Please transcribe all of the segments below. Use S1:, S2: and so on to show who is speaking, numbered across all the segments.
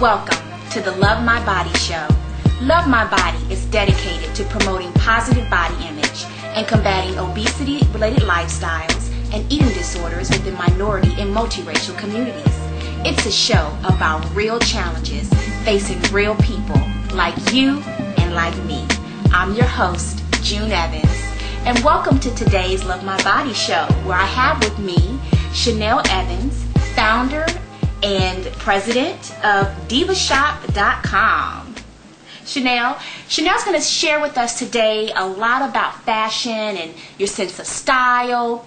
S1: Welcome to the Love My Body Show. Love My Body is dedicated to promoting positive body image and combating obesity-related lifestyles and eating disorders within minority and multiracial communities. It's a show about real challenges facing real people like you and like me. I'm your host, June Evans, and welcome to today's Love My Body Show, where I have with me Chanel Evans, founder and president of DivaShop.com. Chanel's going to share with us today a lot about fashion and your sense of style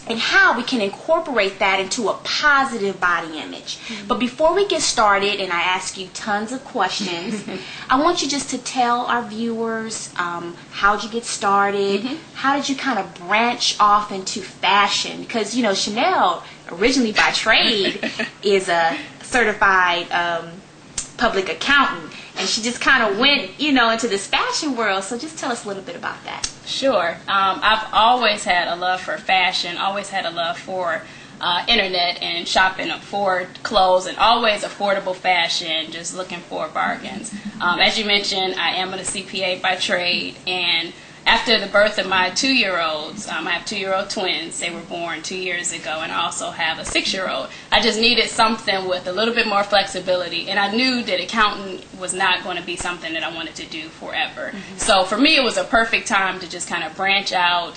S1: and how we can incorporate that into a positive body image. But before we get started and I ask you tons of questions, I want you just to tell our viewers how'd you get started, how did you kind of branch off into fashion? Because, you know, Chanel, originally by trade, is a certified public accountant. And she just kind of went, you know, into this fashion world. So just tell us a little bit about that.
S2: Sure. I've always had a love for fashion, always had a love for internet and shopping for clothes, and always affordable fashion, just looking for bargains. As you mentioned, I am a CPA by trade, and after the birth of my 2-year-olds, I have 2-year-old twins. They were born 2 years ago, and I also have a 6-year-old. I just needed something with a little bit more flexibility, and I knew that accounting was not going to be something that I wanted to do forever. So for me, it was a perfect time to just kind of branch out,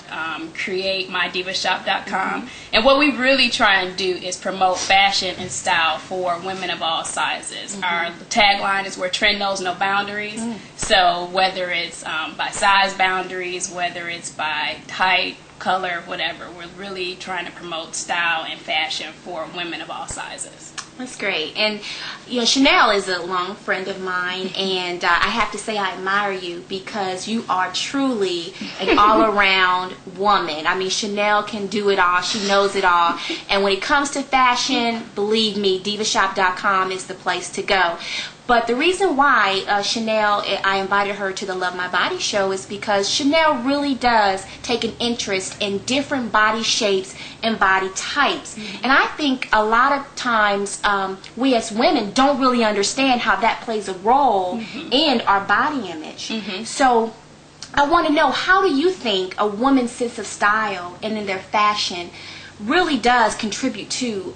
S2: create my DivaShop.com. And what we really try and do is promote fashion and style for women of all sizes. Our tagline is where trend knows no boundaries. So whether it's by size boundaries, whether it's by height, color, whatever, we're really trying to promote style and fashion for women of all sizes.
S1: That's great. And, you know, Chanel is a long friend of mine, and I have to say I admire you because you are truly an all-around woman. I mean, Chanel can do it all. She knows it all. And when it comes to fashion, believe me, DivaShop.com is the place to go. But the reason why Chanel, I invited her to the Love My Body show is because Chanel really does take an interest in different body shapes and body types. And I think a lot of times we as women don't really understand how that plays a role in our body image. So I want to know, how do you think a woman's sense of style and in their fashion really does contribute to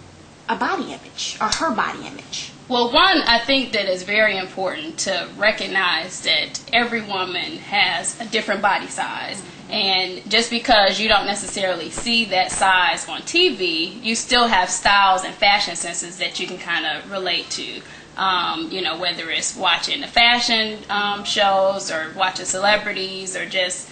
S1: a body image or her body image?
S2: Well, one, I think that it's very important to recognize that every woman has a different body size. And just because you don't necessarily see that size on TV, you still have styles and fashion senses that you can kind of relate to. You know, whether it's watching the fashion shows or watching celebrities or just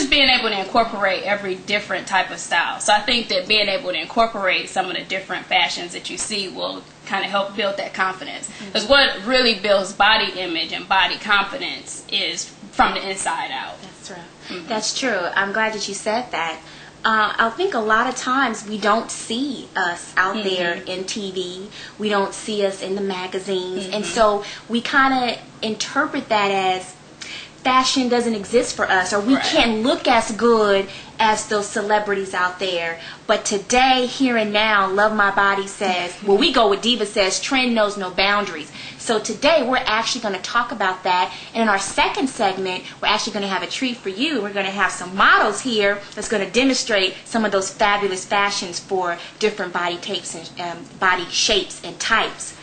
S2: being able to incorporate every different type of style. So I think that being able to incorporate some of the different fashions that you see will kind of help build that confidence. Because what really builds body image and body confidence is from the inside out.
S1: That's right. That's true. I'm glad that you said that. I think a lot of times we don't see us out there in TV. We don't see us in the magazines. And so we kind of interpret that as fashion doesn't exist for us, or we can't look as good as those celebrities out there. But today, here and now, Love My Body says, well, we go with Diva says, trend knows no boundaries. So today, we're actually going to talk about that. And in our second segment, we're actually going to have a treat for you. We're going to have some models here that's going to demonstrate some of those fabulous fashions for different body types and body shapes and types.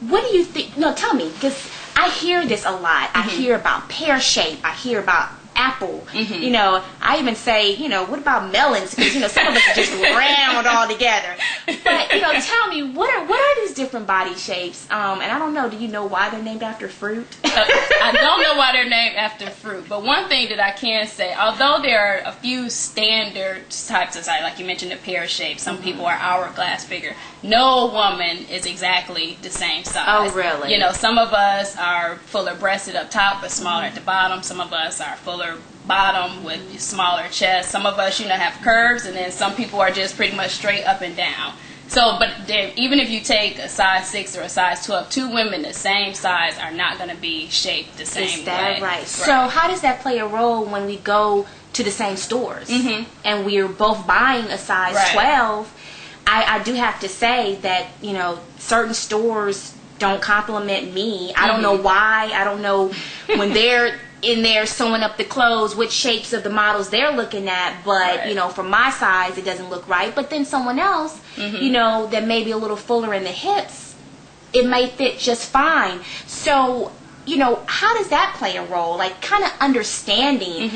S1: What do you think? No, tell me, because I hear this a lot. I hear about pear shape. I hear about apple. You know, I even say, you know, what about melons? Because, you know, some of us are just round all together. But, you know, tell me, what are these different body shapes? And I don't know, do you know why they're named after fruit?
S2: I don't know why they're named after fruit. But one thing that I can say, although there are a few standard types of size, like you mentioned the pear shape, some people are hourglass figure. No woman is exactly the same size.
S1: Oh, really?
S2: You know, some of us are fuller breasted up top but smaller at the bottom. Some of us are fuller bottom with smaller chest. Some of us, you know, have curves, and then some people are just pretty much straight up and down. So, but even if you take a size 6 or a size 12, two women the same size are not going to be shaped the same way.
S1: Is that right? So how does that play a role when we go to the same stores and we're both buying a size 12? I do have to say that, you know, certain stores don't compliment me. I don't know why. I don't know when they're in there sewing up the clothes, which shapes of the models they're looking at, but
S2: Right.
S1: you know, for my size it doesn't look right. But then someone else, you know, that may be a little fuller in the hips, it may fit just fine. So, you know, how does that play a role? Like, kind of understanding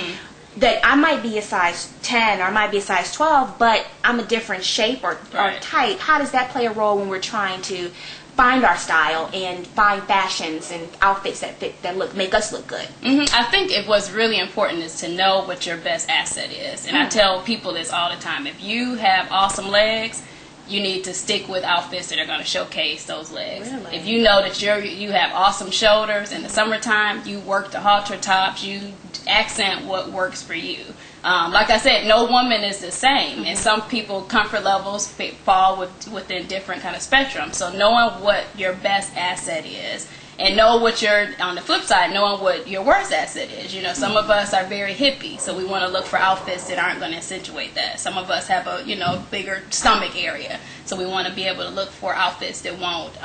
S1: that I might be a size 10 or I might be a size 12, but I'm a different shape or
S2: Right.
S1: type. How does that play a role when we're trying to find our style and find fashions and outfits that fit, that make us look good?
S2: I think what's really important is to know what your best asset is. And I tell people this all the time. If you have awesome legs, you need to stick with outfits that are going to showcase those legs.
S1: Really?
S2: If you know that you have awesome shoulders in the summertime, you work the halter tops, you accent what works for you. Like I said, no woman is the same, and some people comfort levels fall within different kind of spectrum. So knowing what your best asset is, and know what on the flip side, knowing what your worst asset is. You know, some of us are very hippie, so we want to look for outfits that aren't going to accentuate that. Some of us have a, you know, bigger stomach area, so we want to be able to look for outfits that won't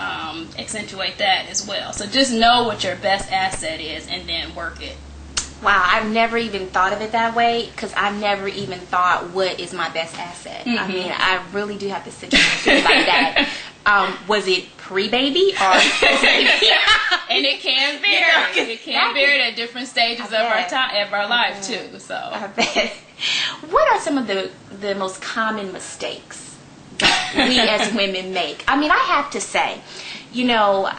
S2: accentuate that as well. So just know what your best asset is and then work it.
S1: Wow, I've never even thought of it that way, because I've never even thought, what is my best asset? I mean, I really do have to sit down and think about that. Was it pre-baby or?
S2: And it can vary.
S1: Yeah,
S2: It can vary at different stages of our time, of our life too. So,
S1: I bet. What are some of the most common mistakes that we as women make? I mean, I have to say, you know,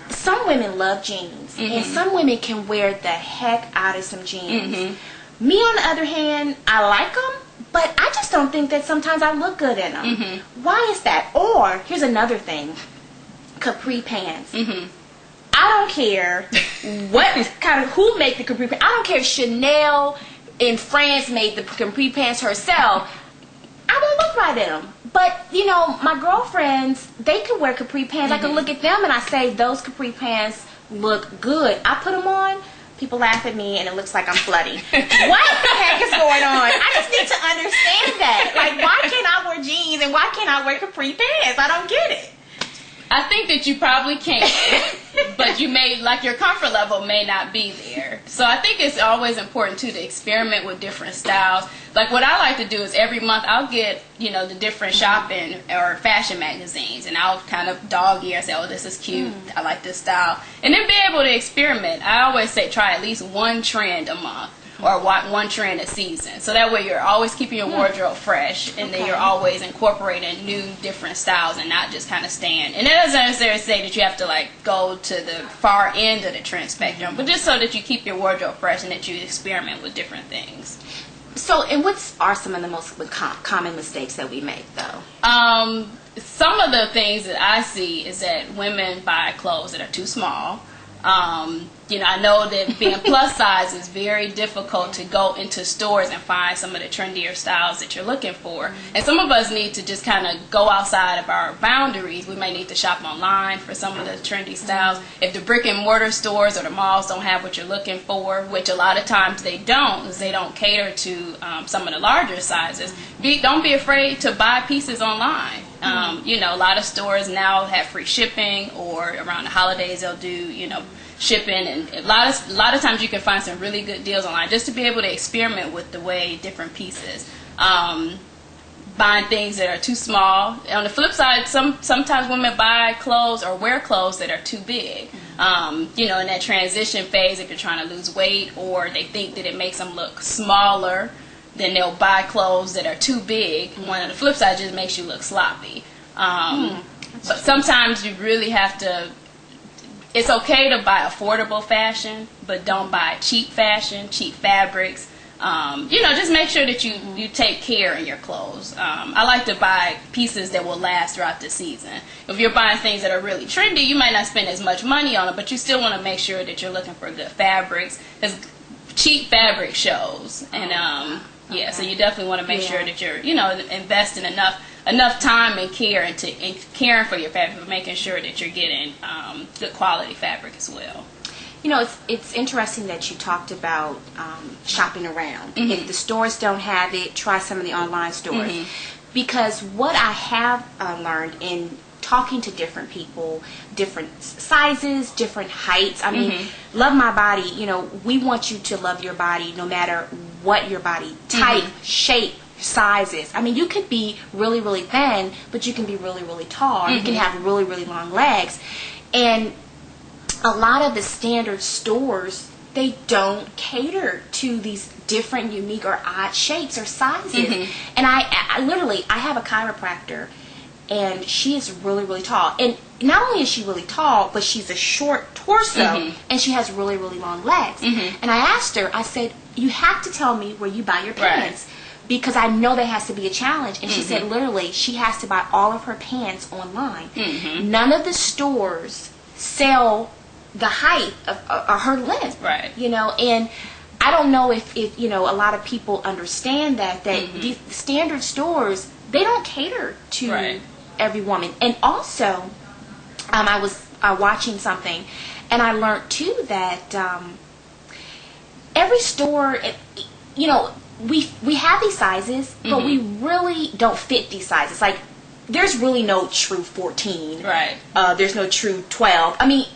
S1: some women love jeans, and some women can wear the heck out of some jeans. Me, on the other hand, I like them, but I just don't think that sometimes I look good in them. Why is that? Or, here's another thing, capri pants. I don't care who made the capri pants. I don't care if Chanel in France made the capri pants herself. I won't look right in them. But, you know, my girlfriends, they can wear capri pants. I can look at them and I say, those capri pants look good. I put them on, people laugh at me and it looks like I'm flooding. What the heck is going on? I just need to understand that. Like, why can't I wear jeans and why can't I wear capri pants? I don't get it.
S2: I think that you probably can, but you may, like, your comfort level may not be there. So I think it's always important too to experiment with different styles. Like, what I like to do is every month I'll get, you know, the different shopping or fashion magazines, and I'll kind of dog ear and say, oh, this is cute, I like this style, and then be able to experiment. I always say try at least one trend a month, or one trend a season. So that way you're always keeping your wardrobe fresh, and then you're always incorporating new different styles and not just kind of staying. And that doesn't necessarily say that you have to like go to the far end of the trend spectrum, but just so that you keep your wardrobe fresh and that you experiment with different things.
S1: So, and what are some of the most common mistakes that we make, though?
S2: Some of the things that I see is that women buy clothes that are too small. You know, I know that being plus size is very difficult to go into stores and find some of the trendier styles that you're looking for. And some of us need to just kind of go outside of our boundaries. We may need to shop online for some of the trendy styles. If the brick and mortar stores or the malls don't have what you're looking for, which a lot of times they don't, because they don't cater to some of the larger sizes, don't be afraid to buy pieces online. You know, a lot of stores now have free shipping, or around the holidays they'll do, you know, shipping, and a lot of times you can find some really good deals online just to be able to experiment with the way different pieces. Buying things that are too small. On the flip side, sometimes women buy clothes or wear clothes that are too big. You know, in that transition phase, if you're trying to lose weight, or they think that it makes them look smaller, then they'll buy clothes that are too big. When on the flip side, it just makes you look sloppy. But sometimes you really have to. It's okay to buy affordable fashion, but don't buy cheap fashion, cheap fabrics. You know, just make sure that you take care in your clothes. I like to buy pieces that will last throughout the season. If you're buying things that are really trendy, you might not spend as much money on it, but you still want to make sure that you're looking for good fabrics, because cheap fabric shows. And yeah, so you definitely want to make sure that you're, you know, investing enough time and care into caring for your fabric, but making sure that you're getting good quality fabric as well.
S1: You know, it's interesting that you talked about shopping around. If the stores don't have it, try some of the online stores. Because what I have learned in talking to different people, different sizes, different heights. I mean, Love My Body, you know, we want you to love your body no matter what your body type, shape, sizes. I mean, you could be really, really thin, but you can be really, really tall. You can have really, really long legs. And a lot of the standard stores, they don't cater to these different, unique, or odd shapes or sizes. And I literally, I have a chiropractor, and she is really, really tall. And not only is she really tall, but she's a short torso, and she has really, really long legs. And I asked her, I said, you have to tell me where you buy your pants. Because I know there has to be a challenge. And she said literally she has to buy all of her pants online. None of the stores sell the height of her length. You know, and I don't know if you know, a lot of people understand that the standard stores, they don't cater to every woman. And also, I was watching something, and I learned too that every store, you know, we have these sizes, but we really don't fit these sizes. Like, there's really no true 14. There's no true 12. I mean,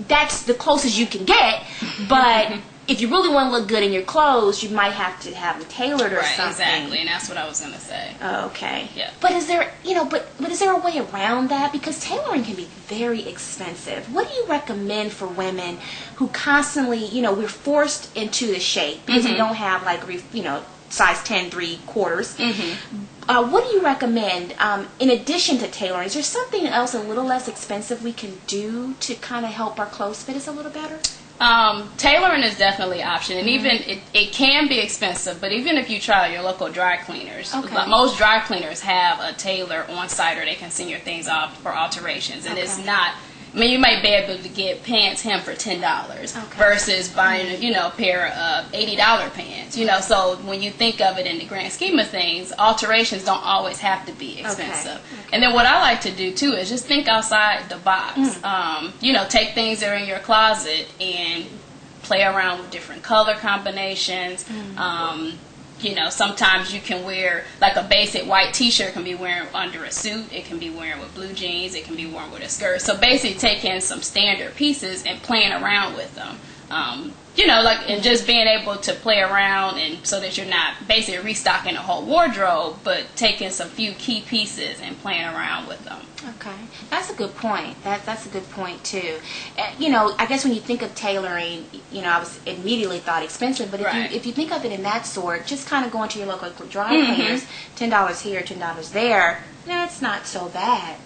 S1: that's the closest you can get, but if you really want to look good in your clothes, you might have to have them tailored or something.
S2: Exactly, and that's what I was going to say.
S1: Okay. But is there, you know, but is there a way around that? Because tailoring can be very expensive. What do you recommend for women who constantly, you know, we're forced into the shape because we don't have, like, you know, size 10 3/4. What do you recommend in addition to tailoring? Is there something else a little less expensive we can do to kind of help our clothes fit us a little better?
S2: Tailoring is definitely an option, and even it can be expensive, but even if you try your local dry cleaners, most dry cleaners have a tailor on site, or they can send your things off for alterations, and it's not, I mean, you might be able to get pants hem for $10 versus buying, you know, a pair of $80 pants, you know. So when you think of it in the grand scheme of things, alterations don't always have to be expensive. And then what I like to do too is just think outside the box. You know, take things that are in your closet and play around with different color combinations. You know, sometimes you can wear, like, a basic white t-shirt can be worn under a suit. It can be worn with blue jeans. It can be worn with a skirt. So basically taking some standard pieces and playing around with them. You know, like, and just being able to play around, and so that you're not basically restocking a whole wardrobe, but taking some few key pieces and playing around with them.
S1: Okay, that's a good point. That's a good point too. You know, I guess when you think of tailoring, you know, I was immediately thought expensive, but if you think of it in that sort, just kind of going to your local dry cleaners, $10 here, $10 there, that's not so bad.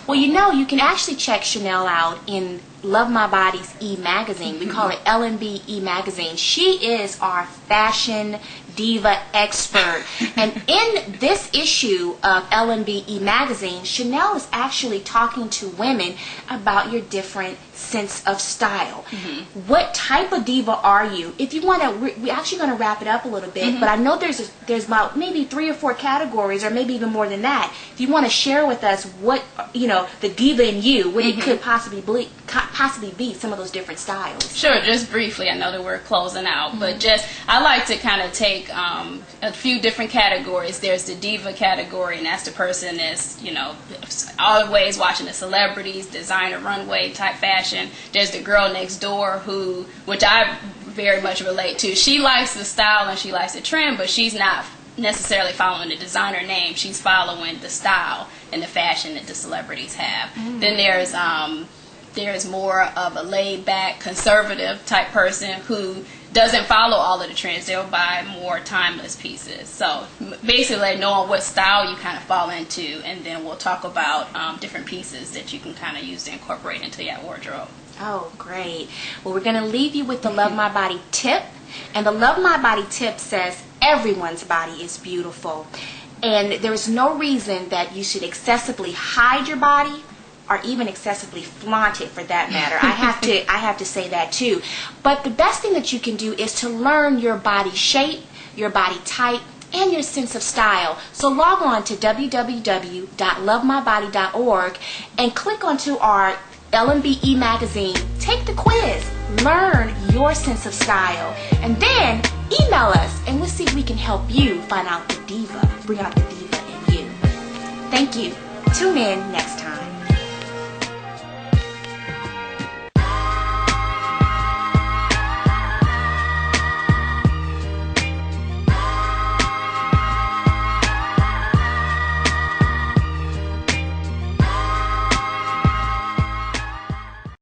S1: Well, you know, you can actually check Chanel out in Love My Body's e-magazine. We call it L&B e-magazine. She is our fashion diva expert. And in this issue of L&B e-magazine, Chanel is actually talking to women about your different sense of style. What type of diva are you? If you want to, we're actually going to wrap it up a little bit, but I know there's about maybe 3 or 4 categories, or maybe even more than that. If you want to share with us what, you know, the diva in you, what it could possibly be some of those different styles.
S2: Sure, just briefly. I know that we're closing out, but just, I like to kind of take a few different categories. There's the diva category, and that's the person that's, you know, always watching the celebrities, designer, runway type fashion. There's the girl next door which I very much relate to. She likes the style and she likes the trend, but she's not necessarily following the designer name. She's following the style and the fashion that the celebrities have. Then there's more of a laid-back, conservative type person who doesn't follow all of the trends. They'll buy more timeless pieces. So basically knowing what style you kind of fall into, and then we'll talk about different pieces that you can kind of use to incorporate into your wardrobe.
S1: Oh, great. Well, we're going to leave you with the Love My Body tip. And the Love My Body tip says everyone's body is beautiful. And there is no reason that you should excessively hide your body, or even excessively flaunt it, for that matter. I have to say that too. But the best thing that you can do is to learn your body shape, your body type, and your sense of style. So log on to www.lovemybody.org and click onto our L&B e-magazine. Take the quiz. Learn your sense of style. And then email us, and we'll see if we can help you find out the diva, bring out the diva in you. Thank you. Tune in next time.